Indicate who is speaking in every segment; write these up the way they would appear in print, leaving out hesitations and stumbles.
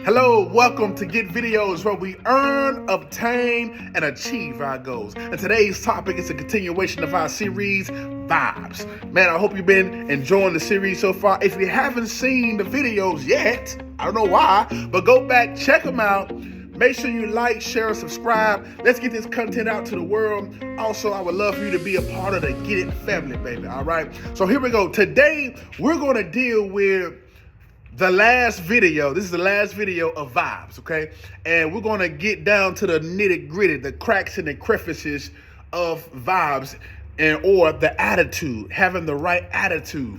Speaker 1: Hello, welcome to Get Videos, where we earn, obtain, and achieve our goals. And today's topic is a continuation of our series, Vibes. Man, I hope you've been enjoying the series so far. If you haven't seen the videos yet, I don't know why, but go back, check them out. Make sure you like, share, and subscribe. Let's get this content out to the world. Also, I would love for you to be a part of the Get It family, baby, all right? So here we go. Today, we're going to deal with the last video. This is the last video of Vibes, okay? And we're going to get down to the nitty-gritty, the cracks and the crevices of Vibes, or the attitude, having the right attitude.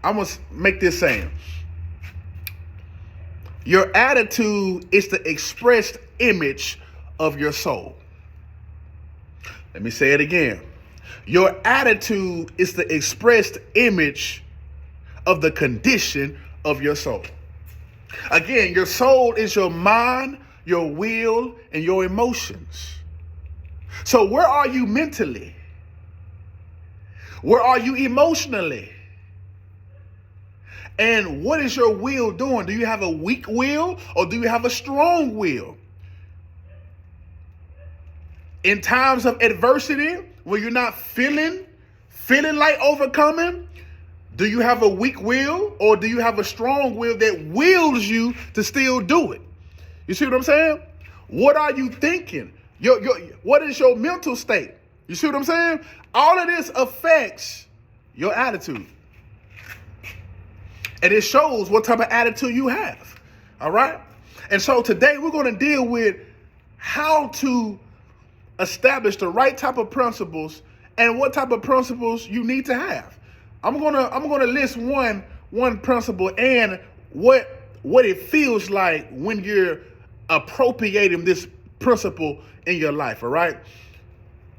Speaker 1: I'm going to make this saying. Your attitude is the expressed image of your soul. Let me say it again. Your attitude is the expressed image of the condition of your soul. Again, your soul is your mind, your will, and your emotions. So where are you mentally? Where are you emotionally? And what is your will doing? Do you have a weak will or do you have a strong will? In times of adversity, when you're not feeling like overcoming, do you have a weak will or do you have a strong will that wills you to still do it? You see what I'm saying? What are you thinking? What is your mental state? You see what I'm saying? All of this affects your attitude. And it shows what type of attitude you have. All right? And so today we're going to deal with how to establish the right type of principles and what type of principles you need to have. I'm gonna list one principle and what it feels like when you're appropriating this principle in your life, all right?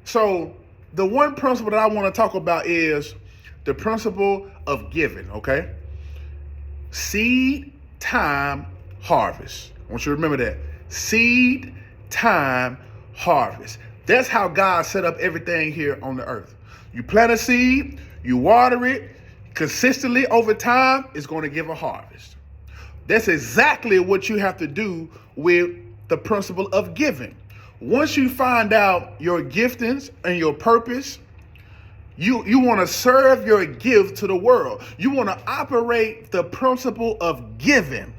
Speaker 1: So the one principle that I want to talk about is the principle of giving, okay? Seed, time, harvest. I want you to remember that. Seed, time, harvest. That's how God set up everything here on the earth. You plant a seed, you water it consistently over time, it's going to give a harvest. That's exactly what you have to do with the principle of giving. Once you find out your giftings and your purpose, you want to serve your gift to the world. You want to operate the principle of giving.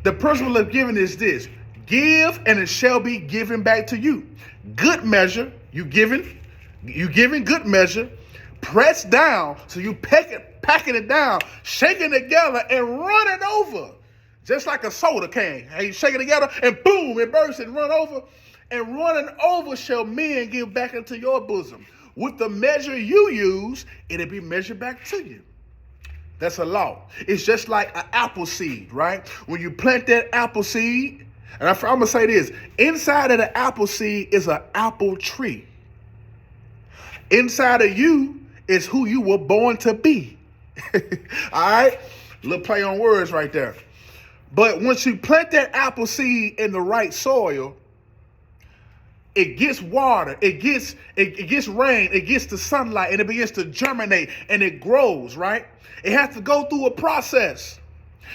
Speaker 1: The principle of giving is this: give and it shall be given back to you. Good measure, you giving good measure, pressed down, so you packing it down, shaking it together and running over. Just like a soda can. Hey, you shake it together and boom, it bursts and run over. And running over shall men give back into your bosom. With the measure you use, it'll be measured back to you. That's a law. It's just like an apple seed, right? When you plant that apple seed, and I'm going to say this, inside of the apple seed is an apple tree. Inside of you is who you were born to be. All right? Little play on words right there. But once you plant that apple seed in the right soil, it gets water, it gets rain, it gets the sunlight, and it begins to germinate, and it grows, right? It has to go through a process.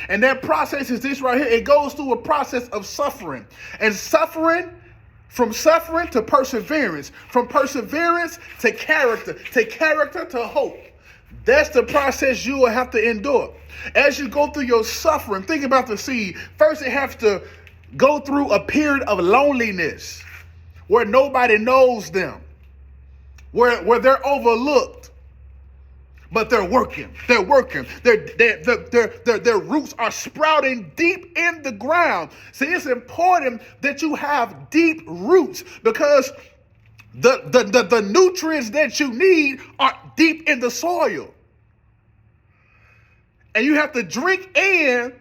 Speaker 1: And that process is this right here. It goes through a process of suffering. And from suffering to perseverance, from perseverance to character to hope. That's the process you will have to endure. As you go through your suffering, think about the seed. First, it has to go through a period of loneliness where nobody knows them, where they're overlooked, but they're working. Their roots are sprouting deep in the ground. See, it's important that you have deep roots because the nutrients that you need are deep in the soil. And you have to drink in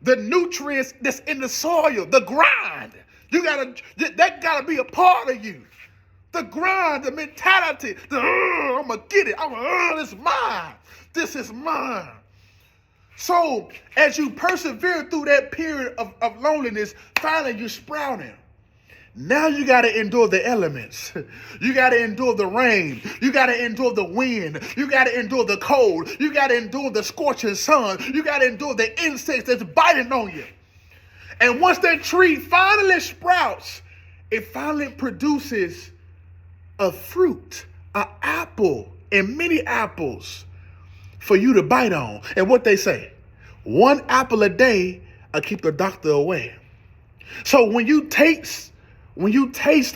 Speaker 1: the nutrients that's in the soil, the grind. That gotta be a part of you. The grind, the mentality, I'm gonna get it. This is mine. This is mine. So as you persevere through that period of loneliness, finally you're sprouting. Now you got to endure the elements. You got to endure the rain. You got to endure the wind. You got to endure the cold. You got to endure the scorching sun. You got to endure the insects that's biting on you. And once that tree finally sprouts, it finally produces a fruit, an apple, and many apples for you to bite on. And what they say, one apple a day will keep the doctor away. So when you taste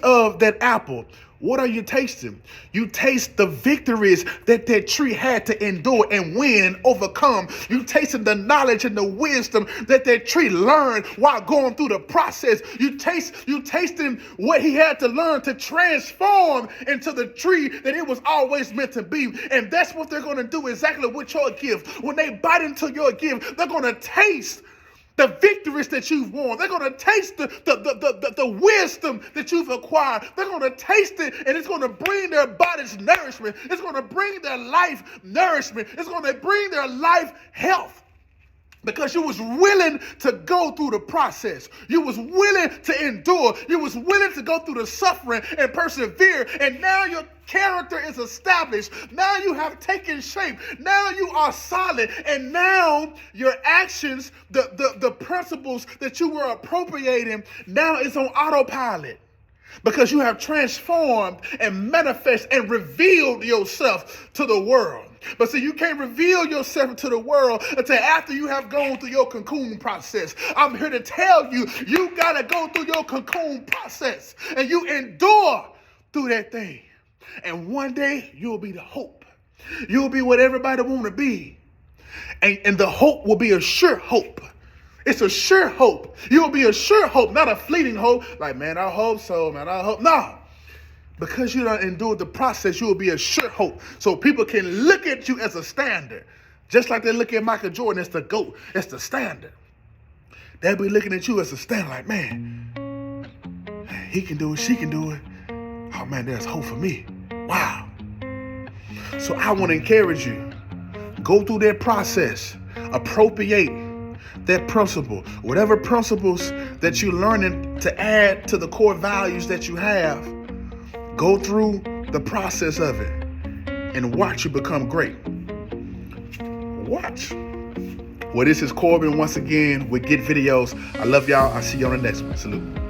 Speaker 1: of that apple, what are you tasting? You taste the victories that tree had to endure and win and overcome. You tasting the knowledge and the wisdom that tree learned while going through the process. You tasting what he had to learn to transform into the tree that it was always meant to be. And that's what they're going to do exactly with your gift. When they bite into your gift, they're going to taste the victories that you've won. They're going to taste the wisdom that you've acquired. They're going to taste it, and it's going to bring their bodies nourishment. It's going to bring their life nourishment. It's going to bring their life health. Because you was willing to go through the process. You was willing to endure. You was willing to go through the suffering and persevere. And now your character is established. Now you have taken shape. Now you are solid. And now your actions, the principles that you were appropriating, now is on autopilot. Because you have transformed and manifest and revealed yourself to the world. But see, you can't reveal yourself to the world until after you have gone through your cocoon process. I'm here to tell you, you got to go through your cocoon process. And you endure through that thing. And one day, you'll be the hope. You'll be what everybody want to be. And the hope will be a sure hope. It's a sure hope. You'll be a sure hope, not a fleeting hope. Like, man, I hope so, man, I hope. No. Because you don't endure the process, you will be a sure hope. So people can look at you as a standard. Just like they look at Michael Jordan as the GOAT. It's the standard. They'll be looking at you as a standard like, man, he can do it, she can do it. Oh, man, there's hope for me. Wow. So I want to encourage you. Go through that process. Appropriate that principle. Whatever principles that you're learning to add to the core values that you have, go through the process of it and watch you become great. Watch. Well, this is Corbin once again with Get Videos. I love y'all. I'll see you on the next one. Salute.